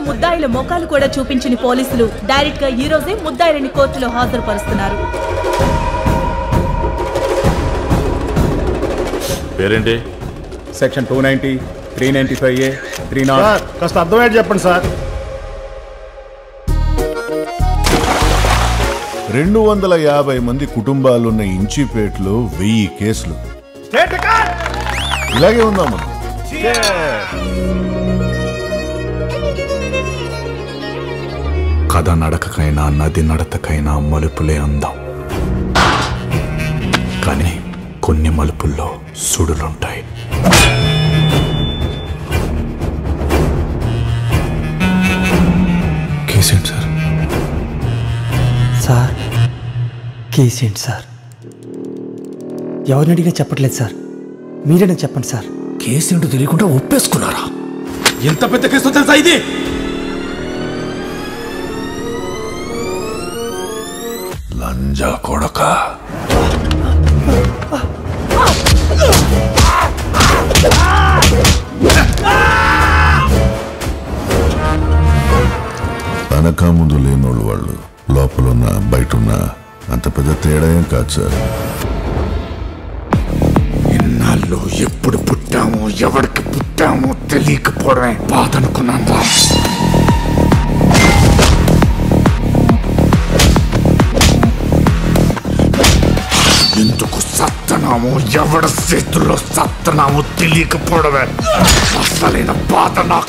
ముద్దాయిల ముఖాలు కూడా చూపించిన పోలీసులు డైరెక్ట్ గా ఈ రోజే ముద్దాయిలని కోర్టులో హాజరుపరుస్తున్నారు. పేరేంటి? Section 290, 395A, 30. కాస్త అర్థమయ్యేది చెప్పండి సార్. 250 మంది కుటుంబాలున్న ఇంచిపేటలో 1000 కేసులు. ఇలాగే ఉందాం మనం. కథ నడకకైనా నది నడతకైనా మలుపులే అందాం. కానీ కొన్ని మలుపుల్లో సుడులుంటాయి. కేసేంటి సార్? సార్ కేసేంటి సార్? ఎవరిని అడిగినా చెప్పట్లేదు సార్, మీరేనా చెప్పండి సార్. కేసేంటో తెలియకుండా ఒప్పేసుకున్నారా? ఎంత పెద్ద కేసు తెలుసా ఇది? లంజా కొడక. వెనక ముందు లేనోళ్ళు వాళ్ళు లోపలున్న బయటున్న అంత పెద్ద తేడా ఏం కాదు సార్. ఇన్నాళ్ళు ఎప్పుడు పుట్టామో ఎవరికి పుట్టామో తెలియకపోవడమే బాధ అనుకున్నాను. ఎందుకు సత్తనామో ఎవడ చేతుల్లో సత్తనామో తెలియకపోవడమే అసలైన బాధ. నా